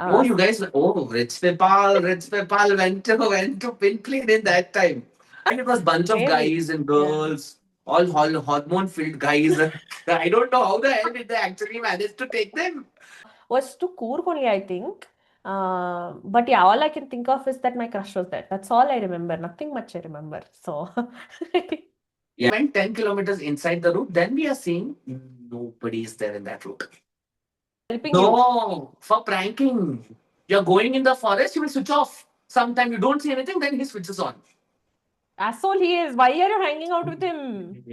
Oh, Uh, you guys, Rich Pepal went to pin plane in that time. And it was bunch of Maybe. guys and Yeah. girls, all hormone filled guys. I don't know how the hell did they actually manage to take them. Was to Coorg only, I think. But yeah, all I can think of is that my crush was there. That's all I remember. Nothing much I remember. So Yeah, went 10 kilometers inside the route. Then we are seeing nobody is there in that route. helping you. No, for pranking. You're going in the forest, you will switch off. Sometime you don't see anything, then he switches on. Asshole he is. Why are you hanging out with him?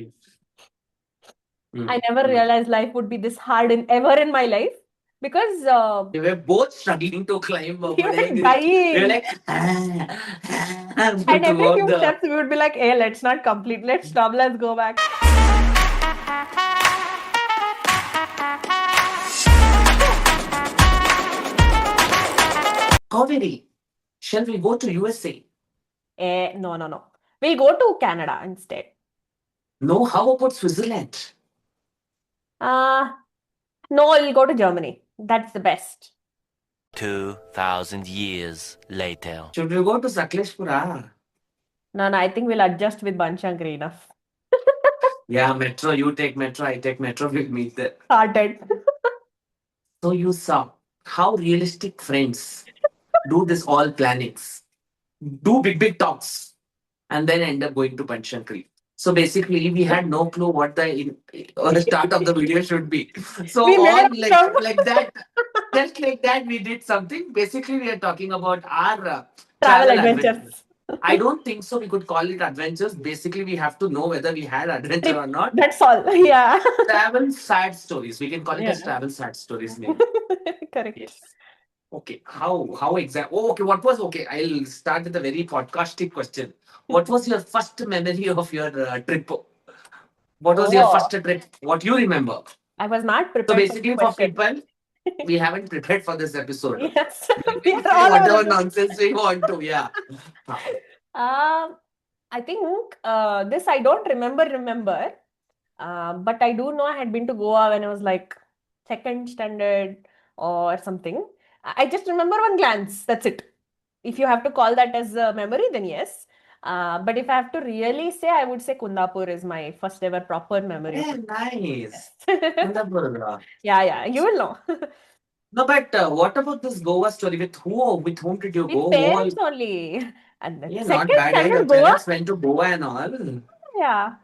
I Mm, never mm. realized life would be this hard in ever in my life because We were both struggling to climb we over. were We were dying. like, And every throughout few the. steps we would be like, hey, let's not complete. Let's stop. Let's go back. Cauvery. Shall we go to USA? No, no, no. We'll go to Canada instead. No, how about Switzerland? Uh, no, we'll go to Germany. That's the best. 2,000 years later. Should we go to Sakleshpura? No, no, I think we'll adjust with Banshankari enough. Yeah, metro. You take metro, I take metro. We'll meet there. Started. So you saw how realistic friends do this all plannings, do big talks, and then end up going to Panshankari. So basically, we had no clue what the start of the video should be. So We made all up some like that, just like that, we did something. Basically, we are talking about our travel travel adventures. adventures. I don't think so. We could call it adventures. Basically, we have to know whether we had adventure Trip. or not. That's all. Yeah. Travel sad stories. We can call it as Yeah. travel sad stories, maybe. Correct. Yes. Okay. How exact? Oh, okay. What was okay? I'll start with a very podcasty question. What was your first memory of your trip? What was your Oh, first trip? What you remember? I was not So prepared for this basically, for question. people, we haven't prepared for this episode. Yes. We We will are say all over whatever the place. nonsense we want to. Yeah. I think this I don't remember. But I do know I had been to Goa when I was like second standard or something. I just remember one glance. That's it. If you have to call that as a memory, then yes. But if I have to really say, I would say Kundapur is my first ever proper memory of Yeah, it. nice. Yes. Kundapura. Yeah, yeah, you will know. No, but what about this Goa story? With who? With whom did you With go? Who all? parents only. And then Yeah, not second bad. Eh? Your standard Goa. parents went to Goa and all. Yeah.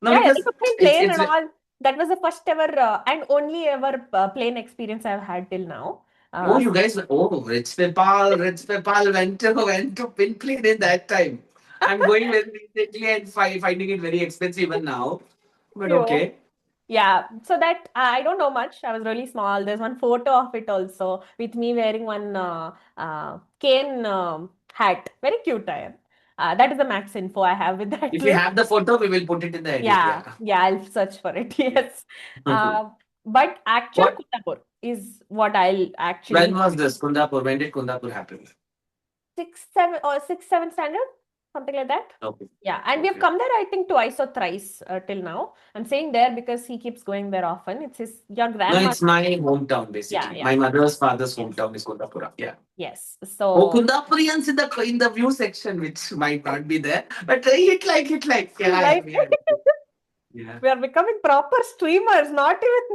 No, Yeah, yeah, they because took me in it's plane it's and all. That was the first ever and only ever plane experience I've had till now. oh, Uh, you guys, oh, Rich Pepal went to pin plane in that time. I'm going very recently and finding it very expensive even now. But yeah. okay. Yeah, so that I don't know much. I was really small. There's one photo of it also with me wearing one cane hat. Very cute I am. That is the max info I have with that If you trip. have the photo, we will put it in the edit. Yeah, Yeah. yeah, I'll search for it. Yeah. Yes. But actual What? Kundapur is what I'll When actually was this Kundapur? When did Kundapur happen? six, seven standard, something like that. Okay. Yeah, and we have Okay. come there, I think, twice or thrice till now. I'm saying there because he keeps going there often. It's your No, grandma. it's my hometown Yeah, basically. yeah. My mother's father's Yes. hometown is Kundapura. Yeah. Yes. Oh, So, Kundapurians in the view section, which might not be there, but hit like, yeah, like, yeah. we are becoming proper streamers, not even.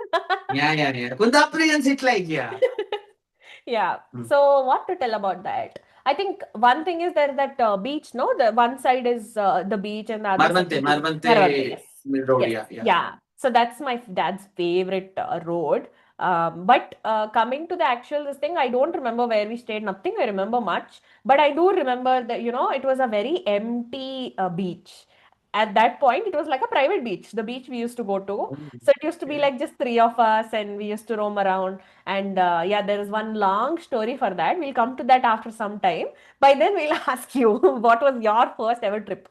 Yeah. Kundapurians hit like, yeah. Yeah. Hmm. So, what to tell about that? I think one thing is there that beach, no? The one side is the beach and the other side is Marvante Marvante, yes. Road, Yes. yeah. Yeah. So that's my dad's favorite road. But coming to the actual this thing, I don't remember where we stayed, nothing I remember much. But I do remember that, it was a very empty beach. At that point, it was like a private beach, the beach we used to go to. Oh, So it used to be okay. like just three of us, and we used to roam around. And yeah, there is one long story for that. We'll come to that after some time. By then, we'll ask you what was your first ever trip?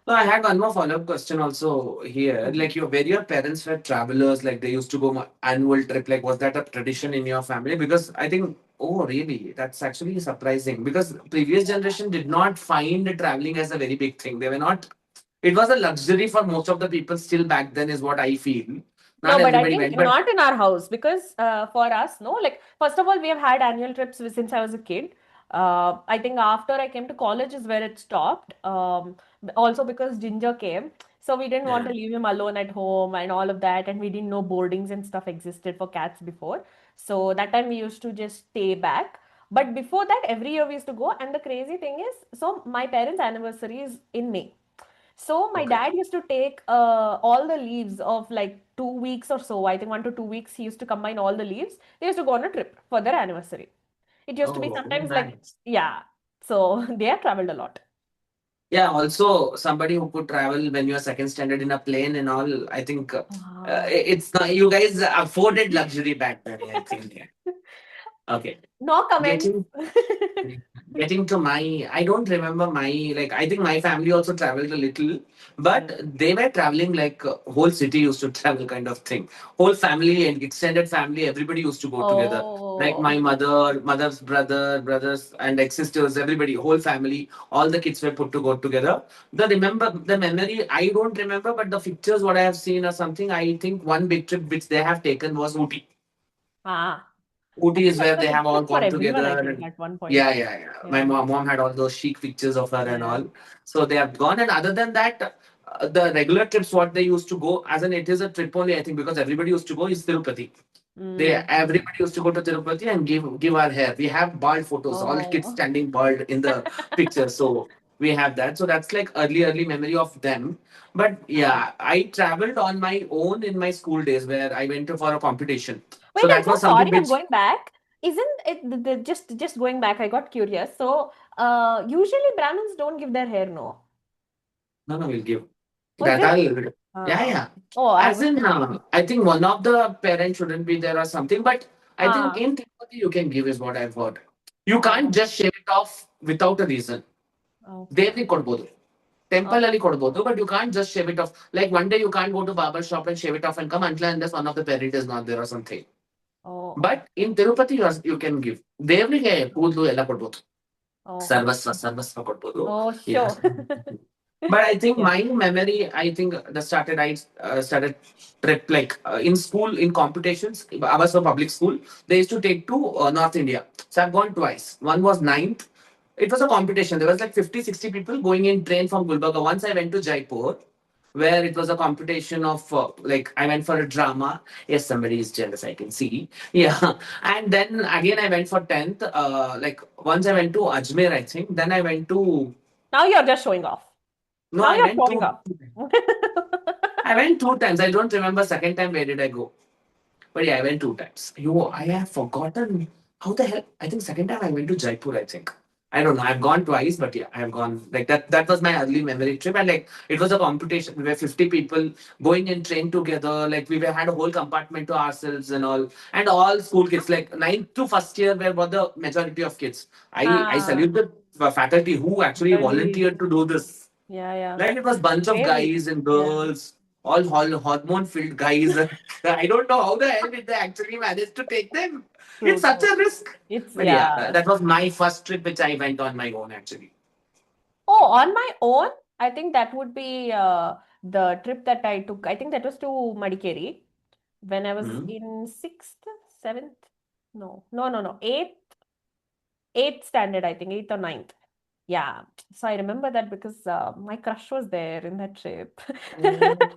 So I had one more follow-up question also here. Like where your parents were travelers, like they used to go annual trip. Like was that a tradition in your family? Because I think, oh really, that's actually surprising. Because previous generation did not find traveling as a very big thing. They were not. It was a luxury for most of the people still back then, is what I feel. Not No, but I everybody think went, but not in our house because for us, no, like first of all, we have had annual trips since I was a kid. I think after I came to college is where it stopped. Also because Ginger came, so we didn't want yeah. to leave him alone at home and all of that, and we didn't know boardings and stuff existed for cats before. So that time we used to just stay back. But before that, every year we used to go. And the crazy thing is, so my parents' anniversary is in May. So my Okay. dad used to take all the leaves of like 2 weeks or so. I think 1 to 2 weeks. He used to combine all the leaves. They used to go on a trip for their anniversary. It used to be Oh, sometimes like, nice. yeah. So they have traveled a lot. Yeah, also somebody who could travel when you are second standard in a plane and all. I think Wow. it's not, you guys afforded luxury back then. I think. Yeah. Okay. No comments. Getting getting to my, I don't remember my, like, I think my family also traveled a little, but Mm. they were traveling like whole city used to travel kind of thing. Whole family and extended family, everybody used to go together. Like Oh, my mother's brothers, and like sisters, everybody, whole family, all the kids were put to go together. The memory, I don't remember, but the pictures what I have seen or something, I think one big trip which they have taken was Ooty. ah. I Ooty think is that where was they a have big all trip for gone everyone, I together. think, And at one point. yeah. My Yeah. mom had all those chic pictures of her and Yeah. all. So they have gone. And other than that, the regular trips, what they used to go, as in it is a trip only, I think, because everybody used to go, is Tirupati. They Mm. everybody used to go to Tirupati and give our hair. We have bald photos, all kids Oh. standing bald in the picture. So we have that. So that's like early memory of them. But yeah, I traveled on my own in my school days where I went to for a competition. Wait, So I'm that so was something sorry. I'm which going back. Isn't it just going back? I got curious. So, usually Brahmins don't give their hair, no? no, we'll give. Oh, is That it? I'll, yeah, Uh, yeah. oh, I As was. in, I think one of the parents shouldn't be there or something, but I think Uh, in Tirupati you can give is what I've heard. You can't oh, just shave it off without a reason. okay. Devni ಕೊಡ್ಬೋದು. Oh, Temple ಅಲ್ಲಿ ಕೊಡ್ಬೋದು, but you can't just shave it off. Like one day you can't go to barber shop and shave it off and come until and unless one of the parent is not there or something. oh, But in Tirupati you can give. ದೇವ್ರಿಗೆ ಕೂದಲು ಎಲ್ಲ ಕೊಡ್ಬೋದು. okay. ಸರ್ವಸ್ವ ಕೊಡ್ಬೋದು. Oh, Yeah. sure. But I think Yeah. my memory, I think I started trip like in school in competitions. I was for public school. They used to take to North India. So I've gone twice. One was ninth. It was a competition. There was like 50, 60 people going in train from Gulbarga. Once I went to Jaipur, where it was a competition of like I went for a drama. Yes, somebody is jealous. I can see. Yeah, and then again I went for 10th. Like once I went to Ajmer, I think. Then I went to Now you're just showing off. no, Now I you're went showing to off. I went two times. I don't remember second time where did I go. But yeah, I went two times. I have forgotten how the hell. I think second time I went to Jaipur, I think. I don't know. I've gone twice, but yeah, I have gone like that. That was my early memory trip. And like it was a competition. We were 50 people going in train together. Like had a whole compartment to ourselves and all. And all school kids, like ninth to first year were the majority of kids. I Ah, salute the faculty who actually really. volunteered to do this. Yeah, yeah. Like it was bunch of Crazy. guys and Yeah. girls, all hormone filled guys. I don't know how the hell did they actually manage to take them. It's True, such true. a risk. It's, But yeah, yeah. that was my first trip which I went on my own actually. Oh, on my own, I think that would be the trip that I took. I think that was to Madikeri when I was Hmm. in sixth, seventh. No. Eighth standard, I think, eighth or ninth. Yeah. So I remember that because my crush was there in that trip. Oh.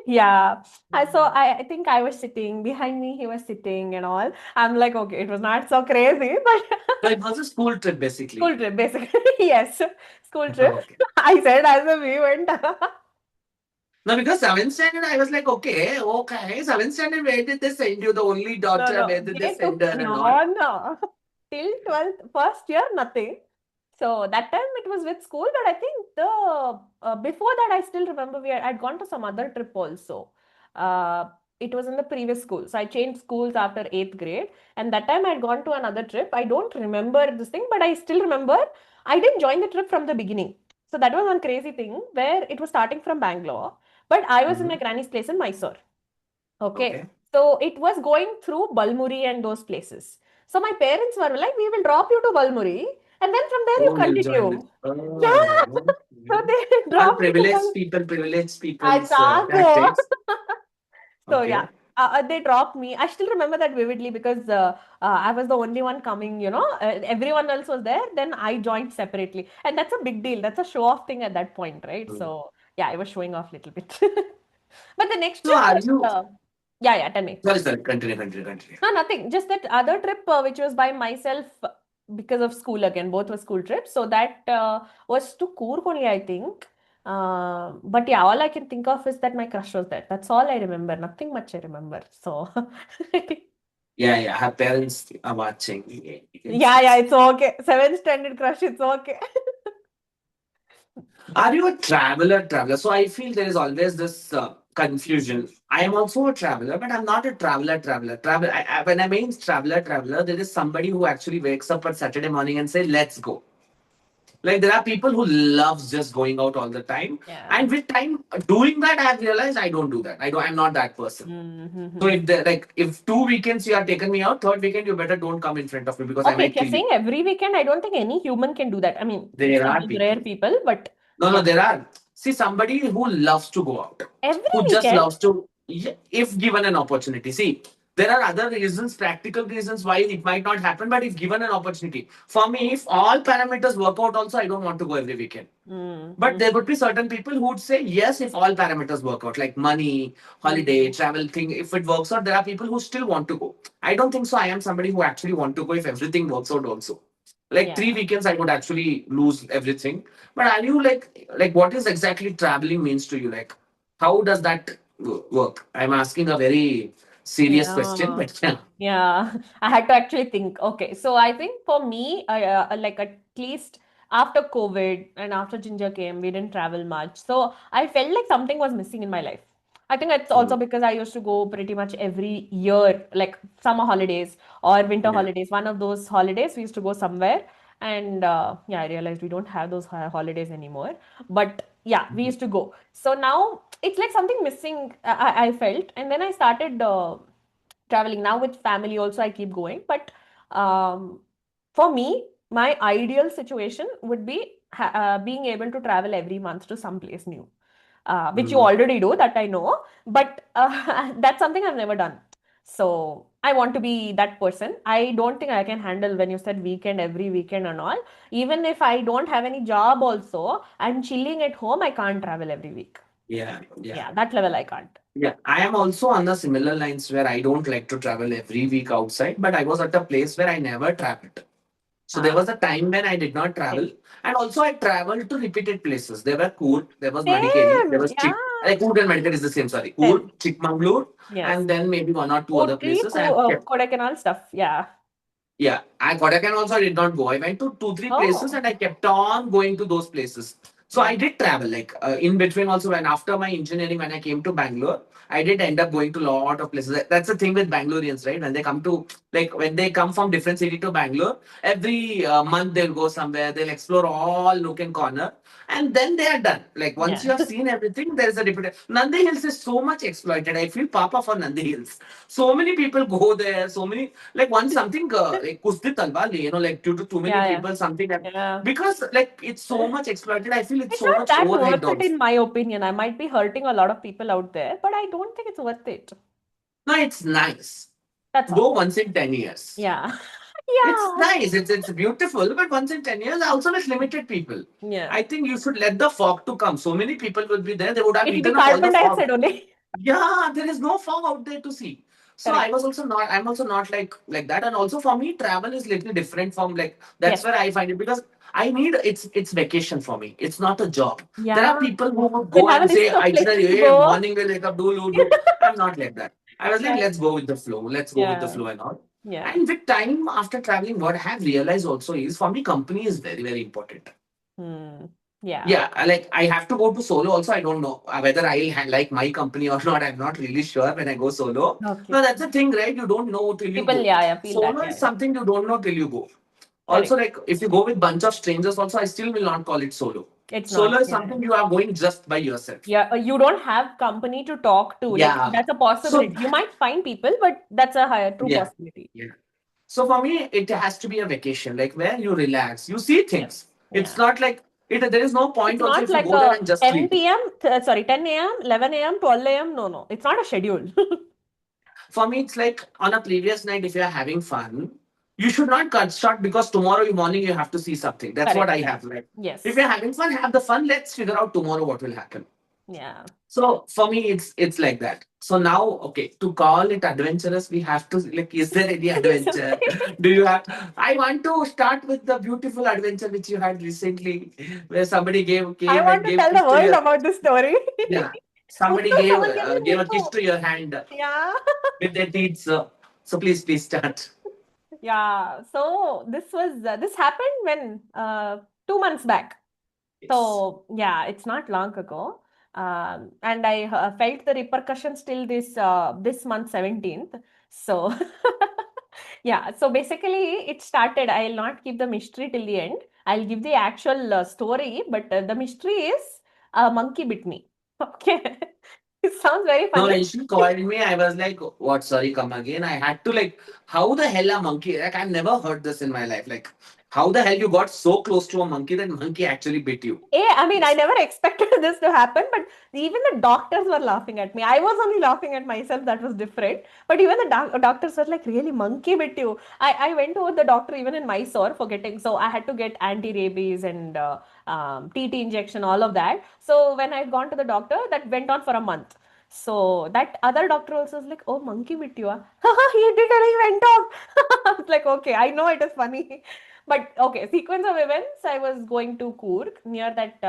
Yeah. I think I was sitting behind me, he was sitting and all. I'm like, okay, it was not so crazy, but So it was a school trip basically. school trip, basically. Yes. School trip. Okay. I said as a we went. No, because seventh standard, I was like, okay. Seventh standard, where did they send you? The only No, daughter, no. where did they They send took her and all? no. Till 12th, first year, nothing. So that time it was with school, but I think the before that I still remember I'd gone to some other trip also. Uh, it was in the previous school. So I changed schools after eighth grade, and that time I'd gone to another trip. I don't remember this thing, but I still remember I didn't join the trip from the beginning. So that was one crazy thing where it was starting from Bangalore, but I was in my Mhm. granny's place in Mysore. Okay. Okay. So it was going through Balmuri and those places. So my parents were like, we will drop you to Balmuri and then from there you Oh, you joined it. continue. Yeah. Oh, So okay. they All dropped me to Balmuri. privileged people's Exactly. tactics. So yeah, Okay. they dropped me. I still remember that vividly because I was the only one coming, everyone else was there. Then I joined separately. And that's a big deal. That's a show off thing at that point, right? Mm. So yeah, I was showing off a little bit. But the next So trip are was, you? yeah, tell me. Sorry, sorry. Continue, continue, continue. No, nothing. Just that other trip, which was by myself because of school again. Both were school trips. So that was to Coorg only, I think. But yeah, all I can think of is that my crush was there. That's all I remember. Nothing much I remember. So Yeah, yeah. Her parents are watching. Yeah, you can yeah, see. yeah, it's okay. Seventh standard crush, it's okay. Are you a traveler, traveler? So I feel there is always this confusion. I am also a traveler, but I'm not a traveler, traveler. When I mean traveler, traveler, there is somebody who actually wakes up at Saturday morning and say, "Let's go." Like there are people who loves just going out all the time, Yeah. and with time doing that, I have realized I don't do that. I don't. I'm not that person. So Mm-hmm. if 2 weekends you are taking me out, third weekend you better don't come in front of me because I Okay, if might you're kill you. saying every weekend, I don't think any human can do that. I mean, There some are those rare people. people, but No, no, yeah. there are. See, somebody who loves to go out, Every who just weekend? loves to, yeah, if given an opportunity. See, there are other reasons, practical reasons why it might not happen, but if given an opportunity. For me, if all parameters work out, also, I don't want to go every weekend. But Mm-hmm. there would be certain people who would say yes if all parameters work out, like money, holiday, Mm-hmm. travel thing. If it works out, there are people who still want to go. I don't think so. I am somebody who actually want to go if everything works out also. Like Yeah. 3 weekends, I would actually lose everything. But are you like what is exactly traveling means to you? Like, how does that work? I'm asking a very serious question, Yeah. but yeah. Yeah, I had to actually think. Okay, so I think for me, like at least after COVID and after Ginger came, we didn't travel much. So I felt like something was missing in my life. I think it's also Mm, because I used to go pretty much every year, like summer holidays or winter yeah. holidays. One of those holidays, we used to go somewhere. And yeah, I realized we don't have those holidays anymore. But yeah, we used to go. So now it's like something missing, I felt. And then I started. Traveling now with family also I keep going, but um, for me my ideal situation would be being able to travel every month to some place new, which you Mm, already do, that I know, but that's something I've never done. So I want to be that person. I don't think I can handle when you said weekend, every weekend and all. Even if I don't have any job also, I'm chilling at home, I can't travel every week. yeah, yeah. Yeah, that level I can't. Yeah, I am also on the similar lines where I don't like to travel every week outside, but I was at a place where I never traveled. So there Ah, was a time when I did not travel, same. and also I traveled to repeated places. There were Coorg, there was Madikeri, there Same. was Yeah. like Coorg and Madikeri is the same. Sorry, Same. Coorg, Chickmagalur, Yes. and then maybe one or two other Ooty, places. I have kept. Kodaikanal stuff. Yeah. Yeah, I Kodakan also I did not go. I went to two, three places Oh. and I kept on going to those places. So I Mm. did travel like in between also when after my engineering when I came to Bangalore, I did end up going to a lot of places. That's the thing with Bangaloreans, right? When they come to like when they come from different city to Bangalore, every month they'll go somewhere. They'll explore all nook and corner, and then they are done. Like once Yeah. you have seen everything, there is a repeated. Nandi Hills is so much exploited. I feel papa for Nandi Hills. So many people go there. So many like once something like kusti talwa le, like due to too many Yeah, people something yeah. because like it's so much exploited. I feel it's It's so not much that overhyped worth it also. in my opinion. I might be hurting a lot of people out there, but I don't think it's worth it. No, it's nice. That's all. Go once in 10 years. Yeah. It's Yeah. nice. It's beautiful, but once in 10 years, also with limited people. Yeah. I think you should let the fog to come. So many people will be there. They would have It'll be eaten up all the carbon fog. dioxide only. Yeah, there is no fog out there to see. So I Correct. was also not. I'm also not like that. And also for me, travel is little different from like that's Yes. where I find it because I need it's vacation for me. It's not a job. There are Yeah. people who would We'll go have a and say list of places itinerary. to Hey, go. morning we'll wake up, do. I'm not like that. I was like, Yeah. let's go with the flow. Let's go with the Yeah. flow and all. Yeah. And with time after traveling, what I have realized also is for me, company is very very important. Hmm. Yeah. Yeah, like I have to go to solo also. I don't know whether I like my company or not. I'm not really sure when I go solo. Okay. No, that's the thing, right? You don't know till you People, go. yeah, yeah, feel that. Solo Yeah, is yeah. something you don't know till you go. Also, Correct. like if you go with bunch of strangers, also I still will not call it solo. It's Solo not. is Yeah, yeah. something you are going just by yourself. Yeah, you don't have company to talk to. Like Yeah. that's a So possibility. You might find people, but that's a higher true yeah, possibility. yeah. So for me, it has to be a vacation, like where you relax, you see Yeah. things. It's Yeah. not like There is no point It's also not if you like go there a and just 10 sleep. p.m., sorry, 10 a.m., 11 a.m., 12 a.m. No. It's not a schedule. For me, it's like on a previous night, if you're having fun, you should not cut short because tomorrow morning you have to see something. That's what Correct. I have. Like, if Yes. you're having fun, have the fun. Let's figure out tomorrow what will happen. Yeah. So for me, it's like that. So now, okay, to call it adventurous, we have to like, is there any adventure? Do you have? I want to start with the beautiful adventure which you had recently, where somebody I came want and to gave tell kiss the to world your, about this story. yeah. Somebody Muttu, someone gave me gave a kiss Muttu. to your hand Yeah. with their teeth. So please start. Yeah. So this happened when 2 months back. Yes. So yeah, it's not long ago. And I felt the repercussions till this month 17th. So yeah, so basically it started. I'll not keep the mystery till the end. I'll give the actual story, but the mystery is a monkey bit me. Okay. It sounds very No, funny. when she called me, I was like, "What? Sorry, come again." I had to like, how the hell a monkey? Like, I've never heard this in my life. Like, how the hell you got so close to a monkey that monkey actually bit you? I mean, I never expected this to happen, but even the doctors were laughing at me. I was only laughing at myself. That was different. But even the doctors were like, really, monkey bit you. I went to the doctor even in Mysore for getting, so I had to get anti-rabies and TT injection, all of that. So when I'd gone to the doctor, that went on for a month. So that other doctor also was like, oh, monkey bit you. He did and he went off. I was like, okay, I know it is funny. But okay, sequence of events. I was going to Coorg near that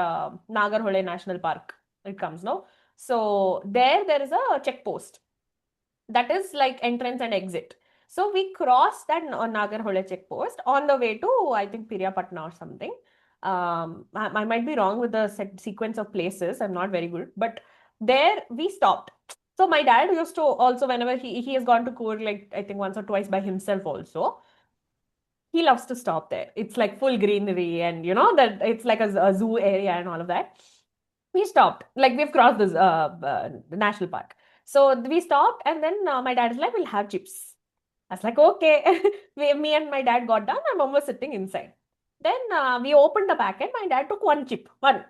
Nagarhole National Park. It comes no. So there is a check post that is like entrance and exit. So we crossed that Nagarhole check post on the way to I think Piriyapatna or something. I might be wrong with the sequence of places. I'm not very good, but there we stopped. So my dad used to also whenever he has gone to Coorg like I think once or twice by himself also he loves to stop there. It's like full greenery and you know that it's like a zoo area and all of that. We stopped. Like we've crossed this the national park. So we stopped and then my dad is like, we'll have chips. I was like, okay. Me and my dad got done. My mom was sitting inside. Then we opened the packet. My dad took one chip. One.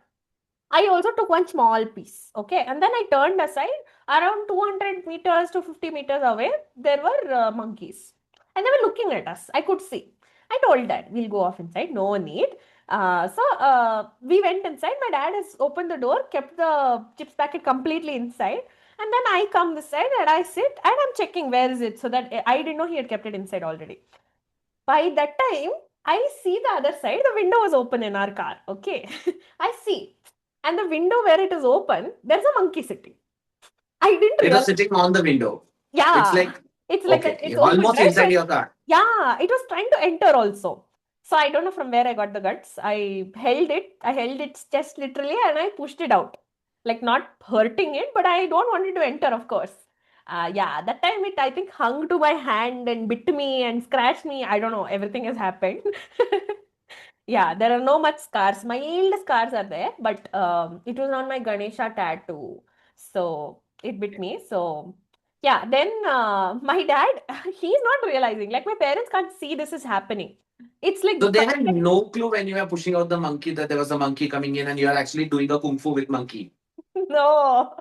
I also took one small piece. Okay. And then I turned aside. Around 200 meters to 50 meters away, there were monkeys. And they were looking at us. I could see. I told dad, we'll go off inside. No need. So we went inside. My dad has opened the door, kept the chips packet completely inside. And then I come this side and I sit and I'm checking where is it so that I didn't know he had kept it inside already. By that time, I see the other side. The window was open in our car. Okay. I see. And the window where it is open, there's a monkey sitting. I didn't It was realize. sitting on the window. It's Yeah. like, It's like okay, it's open, almost right? inside your car. Yeah, it was trying to enter also. So I don't know from where I got the guts. I held its chest literally and I pushed it out. Like not hurting it, but I don't want it to enter, of course. Yeah, that time it I think hung to my hand and bit me and scratched me. I don't know, everything has happened. Yeah, there are no much scars. Mild scars are there, but it was on my Ganesha tattoo. So it bit me. So yeah, then my dad, he's not realizing. Like my parents can't see this is happening. It's like So they had no clue when you were pushing out the monkey that there was a monkey coming in and you are actually doing a kung fu with monkey. no.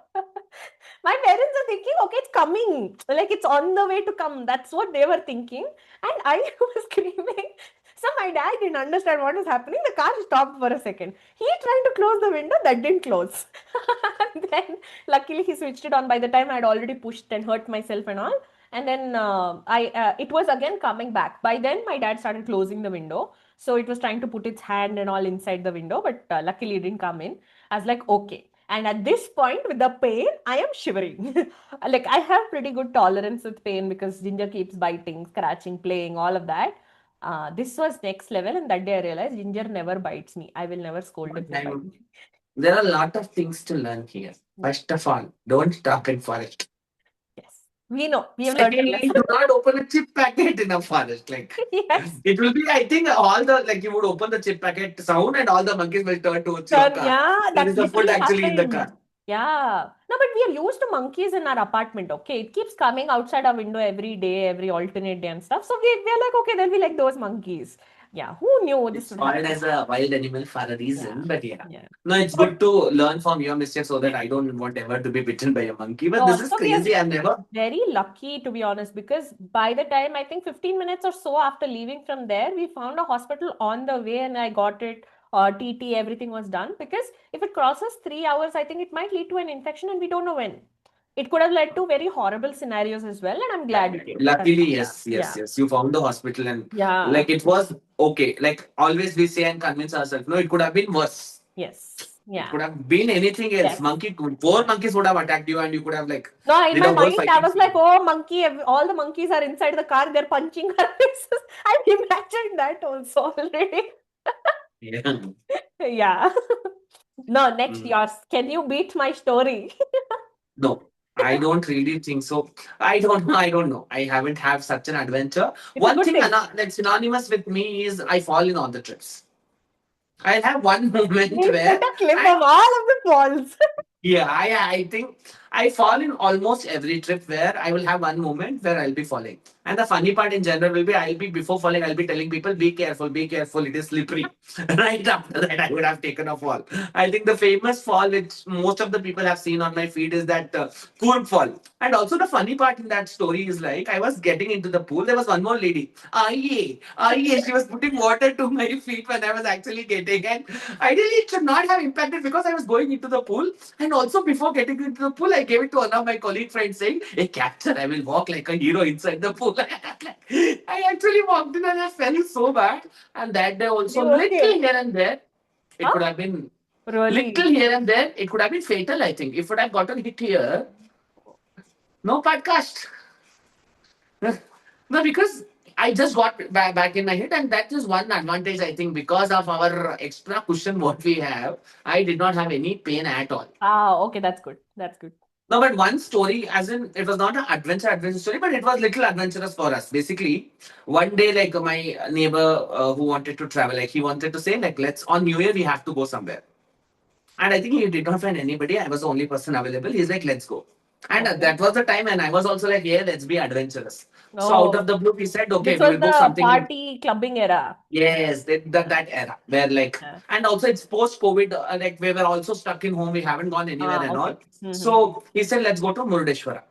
My parents are thinking, okay, it's coming. Like it's on the way to come. That's what they were thinking. And I was screaming. So my dad didn't understand what was happening. The car stopped for a second. He trying to close the window, that didn't close. Then luckily he switched it on by the time I had already pushed and hurt myself and all. And then I it was again coming back. By then my dad started closing the window. So it was trying to put its hand and all inside the window, but luckily it didn't come in. I was like, okay. And at this point, with the pain, I am shivering. Like I have pretty good tolerance with pain because Ginger keeps biting, scratching, playing, all of that. This was next level, and that day I realized Ginger never bites me. I will never scold it for biting. There are a lot of things to learn here. First of all, don't talk in forest. Yes, we know. We have learned our Secondly, lesson. do not open a chip packet in a forest. Like Yes. it will be, I think, all the like you would open the chip packet sound and all the monkeys will turn towards your Turn, car. yeah, There that is the food literally actually in the happened. car. Yeah. No, but we are used to monkeys in our apartment, okay? It keeps coming outside our window every day, every alternate day and stuff. So we're like, okay, then we like those monkeys. Yeah, who knew this It's would called happen? as a wild animal for a reason, Yeah, but yeah. yeah. No, it's But good to learn from your mistakes so that I don't want ever to be bitten by a monkey. But this is also, we are crazy. I've never. very lucky, to be honest, because by the time I think 15 minutes or so after leaving from there, we found a hospital on the way and I got it. TT, everything was done. Because if it crosses 3 hours, I think it might lead to an infection and we don't know when. It could have led to very horrible scenarios as well, and I'm glad it did. Luckily, Yeah, yes, yes, yeah, yes. You found the hospital and yeah, like it was okay. Like always we say and convince ourselves, no, it could have been worse. yes, It yeah, could have been anything else. yes. Monkey, four monkeys would have attacked you and you could have like No, in did my a whole mind, I fighting was like, scene. oh, monkey, all the monkeys are inside the car, they're punching our faces. I've imagined that also already. Yeah. Yeah. No, next Mm. yours. Can you beat my story? No, I don't really think so. I don't know. I don't know. I haven't had such an adventure. It's a One good thing thing. that's synonymous with me is I fall in all the trips. I have one moment We'll put where a clip I of all of the falls. yeah, I think I fall in almost every trip where I will have one moment where I'll be falling. And the funny part in general will be I'll be before falling, I'll be telling people, be careful, it is slippery. Right after that, I would have taken a fall. I think the famous fall which most of the people have seen on my feed is that Coorg fall. And also the funny part in that story is like I was getting into the pool, there was one more lady. Aye, she was putting water to my feet when I was actually getting. And ideally, it should not have impacted because I was going into the pool. And also, before getting into the pool, I gave it to one of my colleague friends saying, hey, capture, I will walk like a hero inside the pool. I actually walked in and I felt so bad. And that day also, You little okay? here and there, it Huh? could have been Really? little here and there, it could have been fatal, I think. If it would have gotten hit here, no podcast. No, because I just got back in my head, and that is one advantage I think because of our extra cushion what we have. I did not have any pain at all. Ah, okay, that's good. That's good. No, but one story, as in, it was not an adventure story, but it was little adventurous for us. Basically, one day, like my neighbor who wanted to travel, like he wanted to say, like, let's on New Year we have to go somewhere. And I think he did not find anybody. I was the only person available. He's like, let's go. And Okay. that was the time, and I was also like, yeah, let's be adventurous. So out of Oh, the blue, he said, okay, this we was will book the something in party clubbing era. yes, that era where like, Yeah. and also it's post COVID, like we were also stuck in home. We haven't gone anywhere Ah, and okay. all. Mm-hmm. So he said, let's go to Murdeshwara.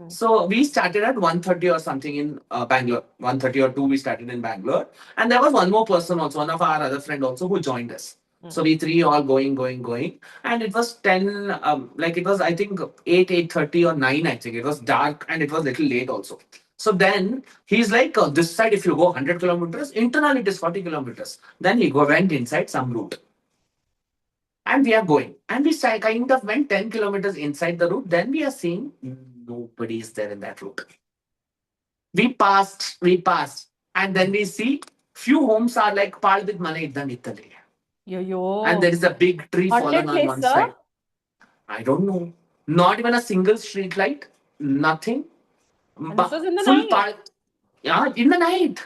Mm. So we started at 1:30 or something in Bangalore. 1:30 or 2 we started in Bangalore. And there was one more person also, one of our other friend also who joined us. Mm. So we three all going. And it was 10, like it was I think 8, 8:30 or 9, I think. It was dark and it was little late also. So then he's like, this side if you go 100 kilometers, internal it is 40 kilometers. Then went inside some route. And we are going. And we kind of went 10 kilometers inside the route. Then we are seeing nobody is there in that route. We passed. And then we see few homes are like Palvit Mane Iddan Ittale. Yo, And yo. there is a big tree Haunted fallen on place, one sir? side. I don't know. Not even a single street light. Nothing. And this was in the Full night. part. Yeah, in the night.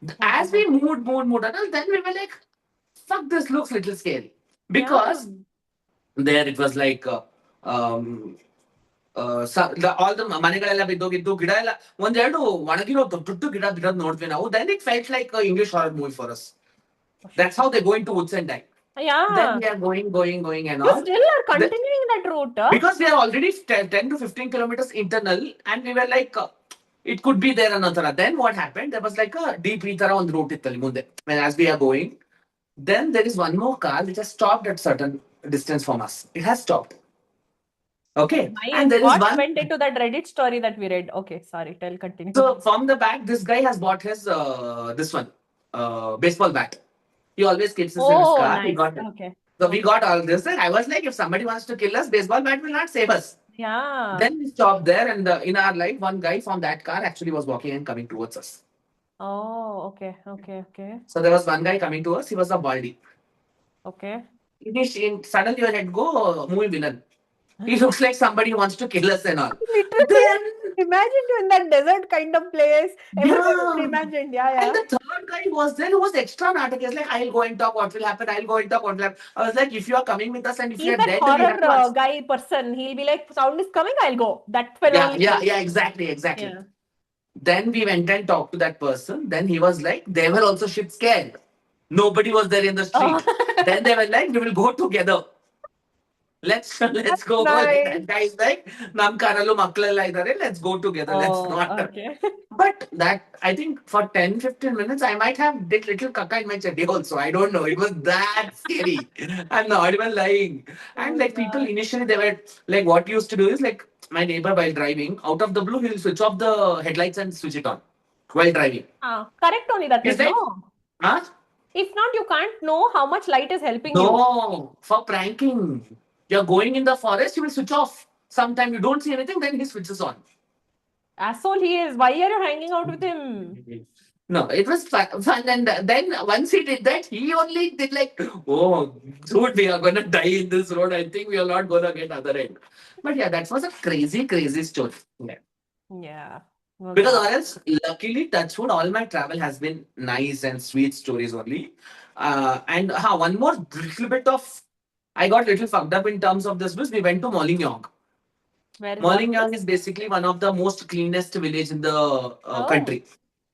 Oh, As we God. moved, and then we were like, fuck, this looks little scary. Yeah. Because there it was like um, all the ಮನೆಗಳೆಲ್ಲ ಬಿದ್ದೋಗಿದ್ದು ಗಿಡ ಎಲ್ಲ ಒಂದೆರಡು ಒಣಗಿರೋ ದೊಡ್ಡ ದೊಡ್ಡ ಗಿಡ ನೋಡಿದ್ವಿ ನಾವು then it felt like a English horror movie for us. Oh, That's how they go into woods and die. Then yeah. we are going and You all. still are The, continuing that route, huh? because we are already 10 to 15 kilometers internal and we were like it could be there another. Then what happened? There was like a deep ಈ ತರ ಒಂದು route ಇತ್ತಲ್ಲಿ ಮುಂದೆ. When as we are going, then there is one more car which has stopped at certain distance from us. It has stopped. Okay. My And there is thoughts one. went into that Reddit story that we read. Okay, sorry, continue. So from the back, this guy has bought his this one baseball bat. He always keeps this in his Oh, car. He nice. got it. Okay. So we got all this. And I was like, if somebody wants to kill us, baseball bat will not save us. Yeah. Then we stopped there, and in our life, one guy from that car actually was walking and coming towards us. Oh, okay. So there was one guy coming to us. He was a baldy. Okay. Suddenly your head go movie villain. He looks like somebody who wants to kill us and all. Literally, Then imagine you in that desert kind of place. Everything is yeah. imagined. And Yeah. the third guy was there who was extra natak. He's like, I'll go and talk what will happen. I'll go and talk what will happen. I was like, if you are coming with us and if you He's are that dead, we horror have to answer. guy person. He'll be like, sound is coming, I'll go. That fellow Yeah, only. yeah, yeah, exactly. Yeah. Then we went and talked to that person. Then he was like, they were also shit scared. Nobody was there in the Oh, street. Then they were like, we will go together. Let's that's go. Like nice. that guy is like, Nam karalu maklalla idare. Let's go together. Let's Oh, not. okay. But that I think for 10-15 minutes I might have did little kaka in my chatti also. I don't know. It was that scary. I'm not even lying. Oh And my like people God. initially they were like what used to do is like my neighbor while driving, out of the blue, he'll switch off the headlights and switch it on while driving. Correct only that He's is, like, no? huh? If not, you can't know how much light is helping you. No, for pranking. You're going in the forest, he will switch off. Sometime you don't see anything, then he switches on. Asshole he is. Why are you hanging out with him? No, it was fun. And then once he did that, he only did like, oh, dude, we are going to die in this road. I think we are not going to get other end. But yeah, that was a crazy, crazy story. Yeah. Yeah. Was Because that? or else, luckily, touch wood, all my travel has been nice and sweet stories only. And one more little bit of, I got little fucked up in terms of this was we went to Mollyong. Where is what? Mollyong is basically one of the most cleanest village in the Oh, country.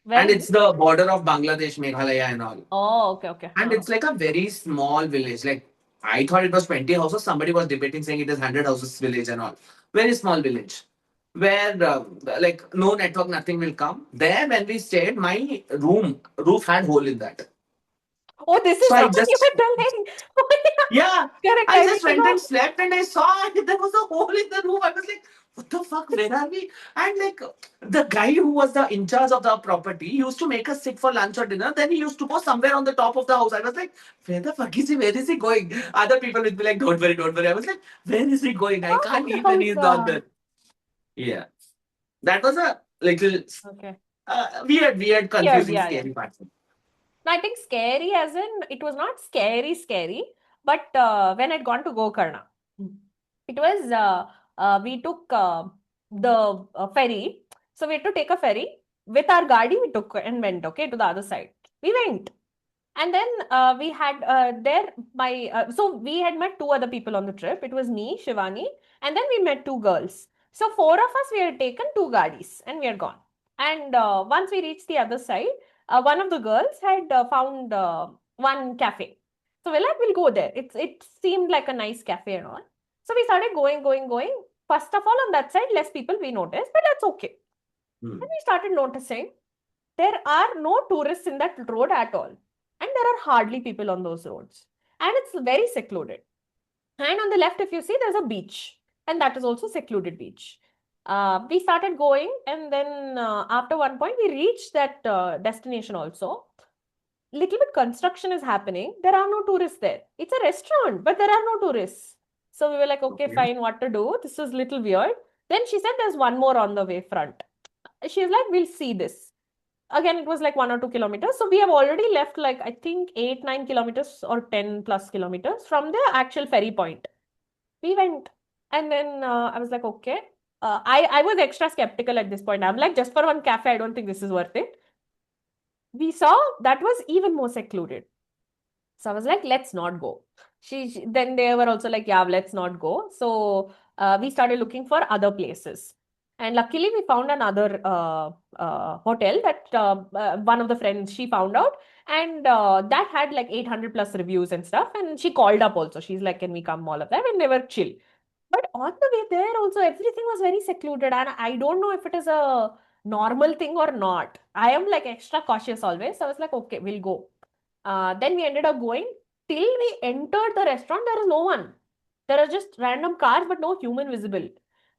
where And is it's it? the border of Bangladesh, Meghalaya and all. Oh, okay, okay. And it's like a very small village. Like I thought it was 20 houses. Somebody was debating saying it is 100 houses village and all. Very small village where like no network, nothing will come. There when we stayed, my roof had hole in that. Oh, this is So I what you just were telling. Oh, yeah, yeah. Correct. I I just went and forgot. slept and I saw there was a hole in the roof. I was like, what the fuck? Where are we? And like the guy who was the in charge of the property used to make us sit for lunch or dinner. Then he used to go somewhere on the top of the house. I was like, where the fuck is he? Where is he going? Other people would be like, don't worry, don't worry. I was like, where is he going? I Top of can't the eat when he's not house. there. Yeah, that was a little Okay. weird, Weird, confusing, yeah, yeah. scary part. No, I think scary as in it was not scary, but when I'd gone to Gokarna, it was we took the ferry. So we had to take a ferry with our gadi. We took and went to the other side. We went. And then we had there my so we had met two other people on the trip. It was me, Shivani, and then we met two girls. So four of us we had taken two gadis and we had gone. And once we reached the other side, one of the girls had found one cafe. So we're like, we'll go there. It seemed like a nice cafe and all. So we started going. First of all, on that side, less people we noticed, but that's okay. Hmm. Then we started noticing there are no tourists in that road at all. And there are hardly people on those roads. And it's very secluded. And on the left, if you see, there's a beach. And that is also secluded beach. We started going, and then after one point, we reached that destination also. Little bit construction is happening. There are no tourists there. It's a restaurant, but there are no tourists. So we were like, okay, Okay. fine, what to do? This was little weird. Then she said there's one more on the way front. She's like, we'll see this. Again, it was like 1 or 2 kilometers. So we have already left like I think 8-9 kilometers or 10+ kilometers from the actual ferry point. We went, and then I was like, okay. I was extra skeptical at this point. I'm like, just for one cafe, I don't think this is worth it. We saw that was even more secluded. So I was like, let's not go. Then they were also like, yeah, let's not go. So we started looking for other places. And luckily, we found another hotel that one of the friends she found out, and that had like 800 plus reviews and stuff. And she called up also. She's like, "Can we come?" All of that, and they were chill. But on the way there, also everything was very secluded, and I don't know if it is a normal thing or not. I am like extra cautious always. So I was like, okay, we'll go. Then we ended up going till we entered the restaurant. There is no one. There are just random cars, but no human visible.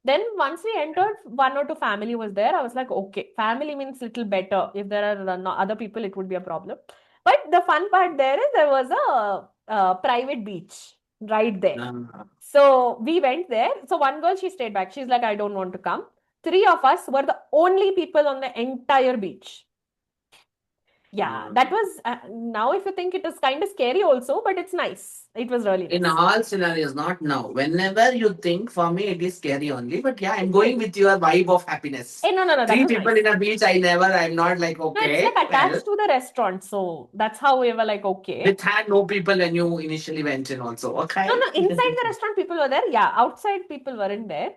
Then once we entered, one or two family was there. I was like, okay, family means little better. If there are no other people, it would be a problem. But the fun part there is there was a private beach right there. Ah. So we went there. So one girl, she stayed back. She's like, I don't want to come. Three of us were the only people on the entire beach. Yeah, that was now if you think it is kind of scary also, but it's nice. It was really In nice. all scenarios, not now. Whenever you think, for me, it is scary only. But yeah, I'm It going is. with your vibe of happiness. No, that Three was people nice. in a beach, I'm not like, No, it's okay, like well, attached to the restaurant, so that's how we were like, okay. it had no people when you initially went in also. No, Okay. inside the restaurant people were there. Yeah, outside people weren't there.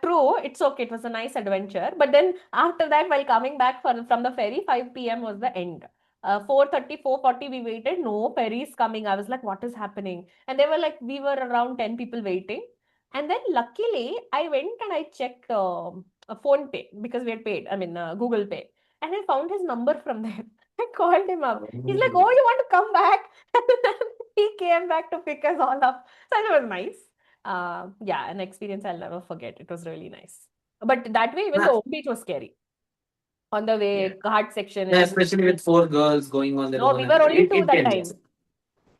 True, it's okay. It was a nice adventure. But then after that, while coming back from the ferry, 5 p.m. was the end. 4:30, 4:40, we waited. No ferry is coming. I was like, what is happening? And they were like, we were around 10 people waiting. And then luckily, I went and I checked a phone pay because we had paid, I mean, Google Pay. And I found his number from there. I called him up. He's like, oh, you want to come back? And then he came back to pick us all up. So it was nice. Yeah, an experience I'll never forget. It was really nice. But that way, even the Nah, home beach was scary. On the yeah. way, Ghat section Yeah, and especially with four girls going on their no, own, we and were only two it that can time. just.